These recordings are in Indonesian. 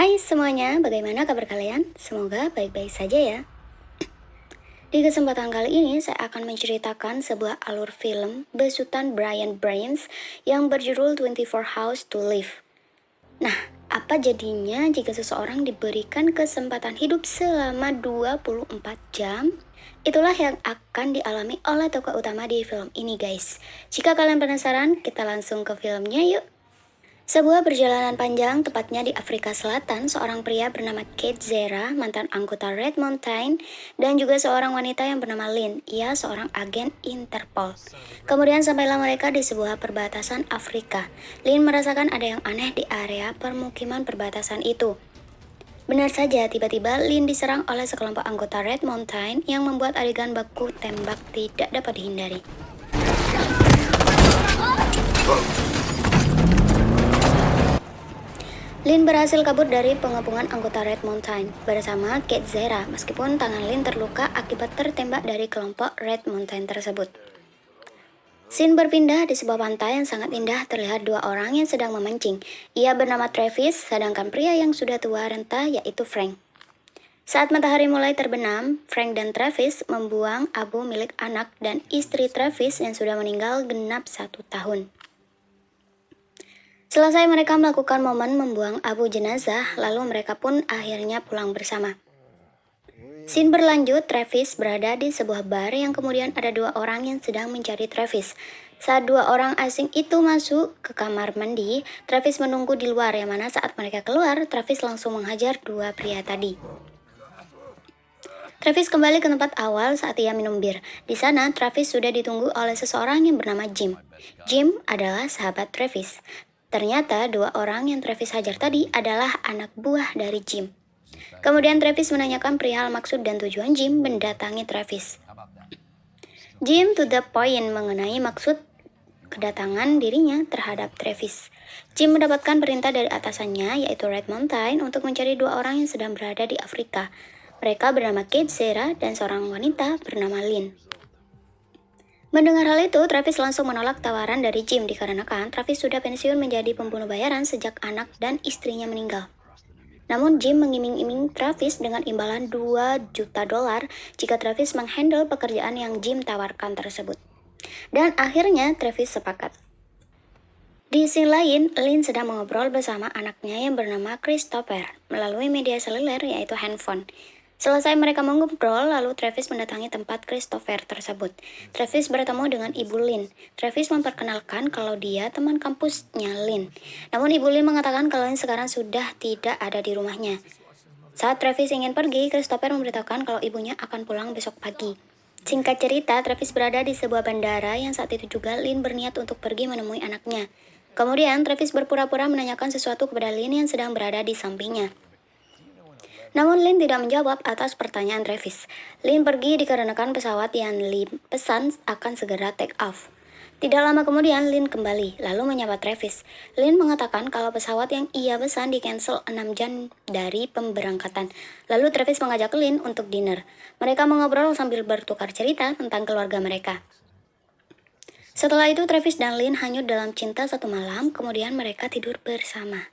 Hai semuanya, bagaimana kabar kalian? Semoga baik-baik saja ya. Di kesempatan kali ini saya akan menceritakan sebuah alur film besutan Brian Brains yang berjudul 24 Hours to Live. Nah, apa jadinya jika seseorang diberikan kesempatan hidup selama 24 jam? Itulah yang akan dialami oleh tokoh utama di film ini guys. Jika kalian penasaran, kita langsung ke filmnya yuk. Sebuah perjalanan panjang, tepatnya di Afrika Selatan, seorang pria bernama Kate Zera, mantan anggota Red Mountain, dan juga seorang wanita yang bernama Lynn. Ia seorang agen Interpol. Kemudian sampailah mereka di sebuah perbatasan Afrika. Lynn merasakan ada yang aneh di area permukiman perbatasan itu. Benar saja, tiba-tiba Lynn diserang oleh sekelompok anggota Red Mountain yang membuat adegan baku tembak tidak dapat dihindari. Lynn berhasil kabur dari pengepungan anggota Red Mountain bersama Kate Zera meskipun tangan Lynn terluka akibat tertembak dari kelompok Red Mountain tersebut. Scene berpindah di sebuah pantai yang sangat indah terlihat dua orang yang sedang memancing. Ia bernama Travis, sedangkan pria yang sudah tua renta yaitu Frank. Saat matahari mulai terbenam, Frank dan Travis membuang abu milik anak dan istri Travis yang sudah meninggal genap 1 tahun. Selesai mereka melakukan momen membuang abu jenazah, lalu mereka pun akhirnya pulang bersama. Scene berlanjut, Travis berada di sebuah bar yang kemudian ada dua orang yang sedang mencari Travis. Saat dua orang asing itu masuk ke kamar mandi, Travis menunggu di luar, yang mana saat mereka keluar, Travis langsung menghajar dua pria tadi. Travis kembali ke tempat awal saat ia minum bir. Di sana, Travis sudah ditunggu oleh seseorang yang bernama Jim. Jim adalah sahabat Travis. Ternyata dua orang yang Travis hajar tadi adalah anak buah dari Jim. Kemudian Travis menanyakan perihal maksud dan tujuan Jim mendatangi Travis. Jim to the point mengenai maksud kedatangan dirinya terhadap Travis. Jim mendapatkan perintah dari atasannya yaitu Red Mountain untuk mencari dua orang yang sedang berada di Afrika. Mereka bernama Kate Zera dan seorang wanita bernama Lynn. Mendengar hal itu, Travis langsung menolak tawaran dari Jim dikarenakan Travis sudah pensiun menjadi pembunuh bayaran sejak anak dan istrinya meninggal. Namun Jim mengiming-iming Travis dengan imbalan $2 juta jika Travis menghandle pekerjaan yang Jim tawarkan tersebut. Dan akhirnya Travis sepakat. Di sisi lain, Lynn sedang mengobrol bersama anaknya yang bernama Christopher melalui media seluler yaitu handphone. Selesai mereka mengobrol, lalu Travis mendatangi tempat Christopher tersebut. Travis bertemu dengan Ibu Lynn. Travis memperkenalkan kalau dia teman kampusnya Lynn. Namun Ibu Lynn mengatakan kalau Lynn sekarang sudah tidak ada di rumahnya. Saat Travis ingin pergi, Christopher memberitahukan kalau ibunya akan pulang besok pagi. Singkat cerita, Travis berada di sebuah bandara yang saat itu juga Lynn berniat untuk pergi menemui anaknya. Kemudian Travis berpura-pura menanyakan sesuatu kepada Lynn yang sedang berada di sampingnya. Namun Lynn tidak menjawab atas pertanyaan Travis. Lynn pergi dikarenakan pesawat yang Lynn pesan akan segera take off. Tidak lama kemudian Lynn kembali, lalu menyapa Travis. Lynn mengatakan kalau pesawat yang ia pesan di-cancel 6 jam dari pemberangkatan. Lalu Travis mengajak Lynn untuk dinner. Mereka mengobrol sambil bertukar cerita tentang keluarga mereka. Setelah itu Travis dan Lynn hanyut dalam cinta 1 malam, kemudian mereka tidur bersama.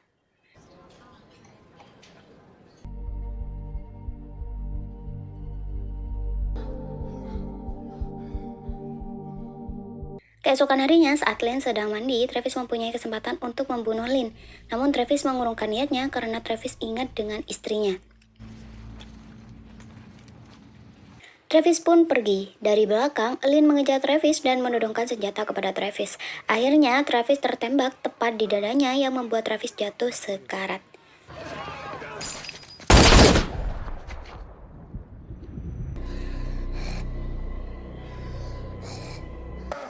Keesokan harinya, saat Lynn sedang mandi, Travis mempunyai kesempatan untuk membunuh Lynn. Namun Travis mengurungkan niatnya karena Travis ingat dengan istrinya. Travis pun pergi. Dari belakang, Lynn mengejar Travis dan menodongkan senjata kepada Travis. Akhirnya, Travis tertembak tepat di dadanya yang membuat Travis jatuh sekarat.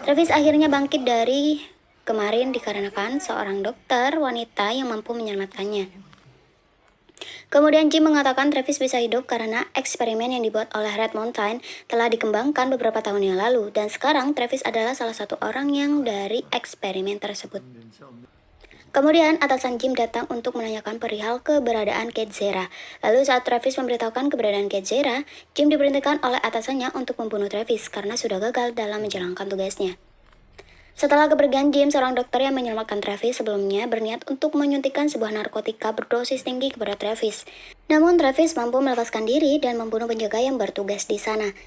Travis akhirnya bangkit dari kemarin dikarenakan seorang dokter wanita yang mampu menyelamatkannya. Kemudian Jim mengatakan Travis bisa hidup karena eksperimen yang dibuat oleh Red Mountain telah dikembangkan beberapa tahun yang lalu dan sekarang Travis adalah salah satu orang yang dari eksperimen tersebut. Kemudian atasan Jim datang untuk menanyakan perihal keberadaan Kate Zera. Lalu saat Travis memberitahukan keberadaan Kate Zera, Jim diperintahkan oleh atasannya untuk membunuh Travis karena sudah gagal dalam menjalankan tugasnya. Setelah kepergian Jim, seorang dokter yang menyelamatkan Travis sebelumnya berniat untuk menyuntikkan sebuah narkotika berdosis tinggi kepada Travis. Namun Travis mampu melepaskan diri dan membunuh penjaga yang bertugas di sana.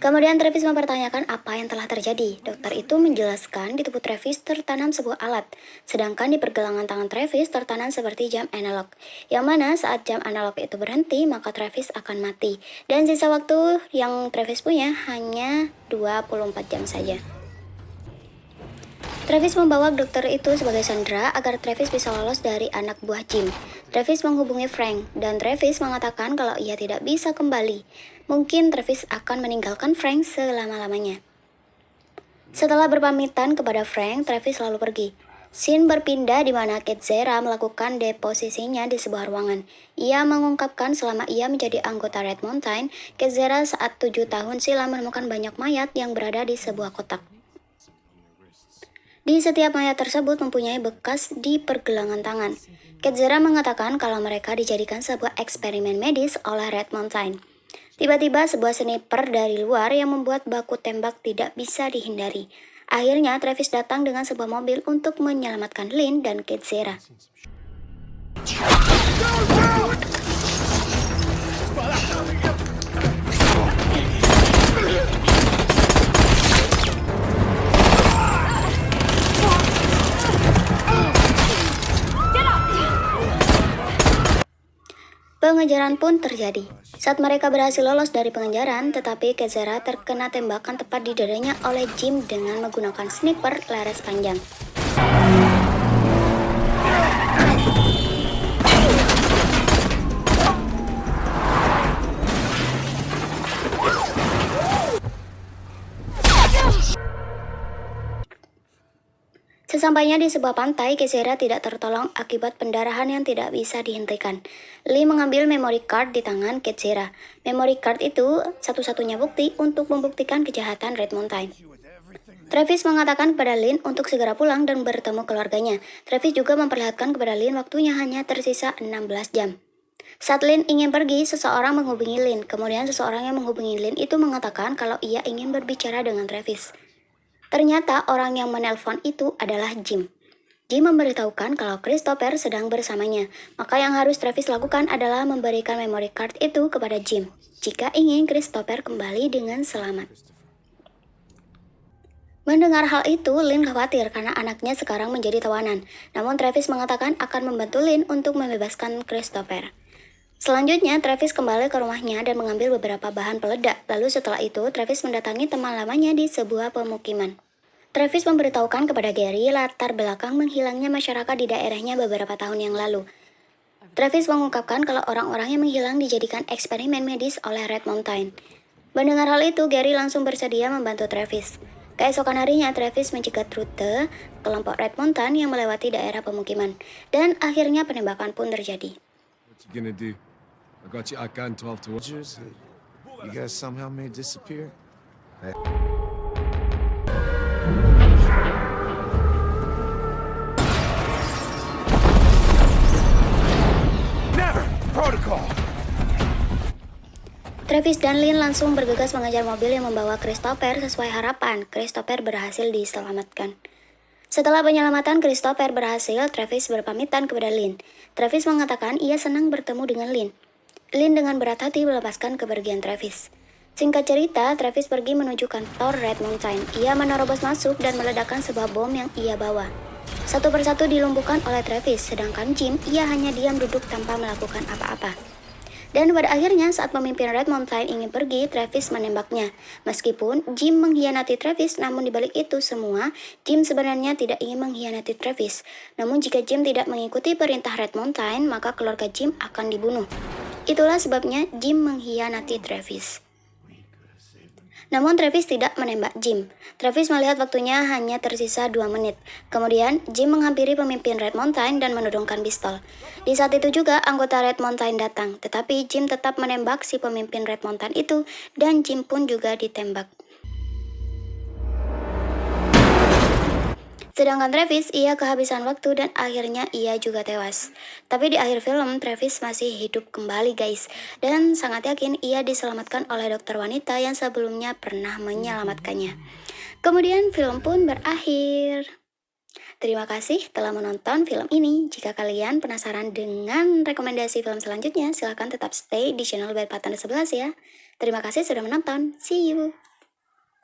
Kemudian Travis mempertanyakan apa yang telah terjadi. Dokter itu menjelaskan di tubuh Travis tertanam sebuah alat, sedangkan di pergelangan tangan Travis tertanam seperti jam analog, yang mana saat jam analog itu berhenti, maka Travis akan mati. Dan sisa waktu yang Travis punya hanya 24 jam saja. Travis membawa dokter itu sebagai sandera agar Travis bisa lolos dari anak buah Jim. Travis menghubungi Frank, dan Travis mengatakan kalau ia tidak bisa kembali. Mungkin Travis akan meninggalkan Frank selama-lamanya. Setelah berpamitan kepada Frank, Travis lalu pergi. Scene berpindah di mana Kate Zera melakukan deposisinya di sebuah ruangan. Ia mengungkapkan selama ia menjadi anggota Red Mountain, Kate Zera saat 7 tahun silam menemukan banyak mayat yang berada di sebuah kotak. Di setiap mayat tersebut mempunyai bekas di pergelangan tangan. Kate Zera mengatakan kalau mereka dijadikan sebuah eksperimen medis oleh Red Mountain. Tiba-tiba sebuah sniper dari luar yang membuat baku tembak tidak bisa dihindari. Akhirnya Travis datang dengan sebuah mobil untuk menyelamatkan Lynn dan Kate Zera. Pengejaran pun terjadi. Saat mereka berhasil lolos dari pengejaran, tetapi Kate Zera terkena tembakan tepat di dadanya oleh Jim dengan menggunakan sniper laras panjang. Sesampainya di sebuah pantai, Kate Zera tidak tertolong akibat pendarahan yang tidak bisa dihentikan. Lee mengambil memory card di tangan Kate Zera. Memory card itu satu-satunya bukti untuk membuktikan kejahatan Red Mountain. Travis mengatakan kepada Lynn untuk segera pulang dan bertemu keluarganya. Travis juga memperlihatkan kepada Lynn waktunya hanya tersisa 16 jam. Saat Lynn ingin pergi, seseorang menghubungi Lynn. Kemudian seseorang yang menghubungi Lynn itu mengatakan kalau ia ingin berbicara dengan Travis. Ternyata orang yang menelpon itu adalah Jim. Jim memberitahukan kalau Christopher sedang bersamanya. Maka yang harus Travis lakukan adalah memberikan memory card itu kepada Jim, jika ingin Christopher kembali dengan selamat. Mendengar hal itu, Lynn khawatir karena anaknya sekarang menjadi tawanan. Namun Travis mengatakan akan membantu Lynn untuk membebaskan Christopher. Selanjutnya, Travis kembali ke rumahnya dan mengambil beberapa bahan peledak. Lalu setelah itu, Travis mendatangi teman lamanya di sebuah pemukiman. Travis memberitahukan kepada Gary latar belakang menghilangnya masyarakat di daerahnya beberapa tahun yang lalu. Travis mengungkapkan kalau orang-orang yang menghilang dijadikan eksperimen medis oleh Red Mountain. Mendengar hal itu, Gary langsung bersedia membantu Travis. Keesokan harinya, Travis mencegat rute kelompok Red Mountain yang melewati daerah pemukiman. Dan akhirnya penembakan pun terjadi. What you gonna do? I got you Akan 12 to 1. You guys somehow made disappear? Never! Protocol! Travis dan Lynn langsung bergegas mengejar mobil yang membawa Christopher. Sesuai harapan, Christopher berhasil diselamatkan. Setelah penyelamatan Christopher berhasil, Travis berpamitan kepada Lynn. Travis mengatakan ia senang bertemu dengan Lynn. Lynn dengan berat hati melepaskan kepergian Travis. Singkat cerita, Travis pergi menuju kantor Red Mountain. Ia menerobos masuk dan meledakkan sebuah bom yang ia bawa. Satu persatu dilumpuhkan oleh Travis, sedangkan Jim, ia hanya diam duduk tanpa melakukan apa-apa. Dan pada akhirnya saat pemimpin Red Mountain ingin pergi, Travis menembaknya. Meskipun Jim mengkhianati Travis, namun dibalik itu semua, Jim sebenarnya tidak ingin mengkhianati Travis. Namun jika Jim tidak mengikuti perintah Red Mountain, maka keluarga Jim akan dibunuh. Itulah sebabnya Jim mengkhianati Travis. Namun Travis tidak menembak Jim. Travis melihat waktunya hanya tersisa 2 menit. Kemudian Jim menghampiri pemimpin Red Mountain dan menodongkan pistol. Di saat itu juga anggota Red Mountain datang, tetapi Jim tetap menembak si pemimpin Red Mountain itu dan Jim pun juga ditembak. Sedangkan Travis, ia kehabisan waktu dan akhirnya ia juga tewas. Tapi di akhir film, Travis masih hidup kembali guys. Dan sangat yakin ia diselamatkan oleh dokter wanita yang sebelumnya pernah menyelamatkannya. Kemudian film pun berakhir. Terima kasih telah menonton film ini. Jika kalian penasaran dengan rekomendasi film selanjutnya, silahkan tetap stay di channel Bad Partner 11 ya. Terima kasih sudah menonton. See you!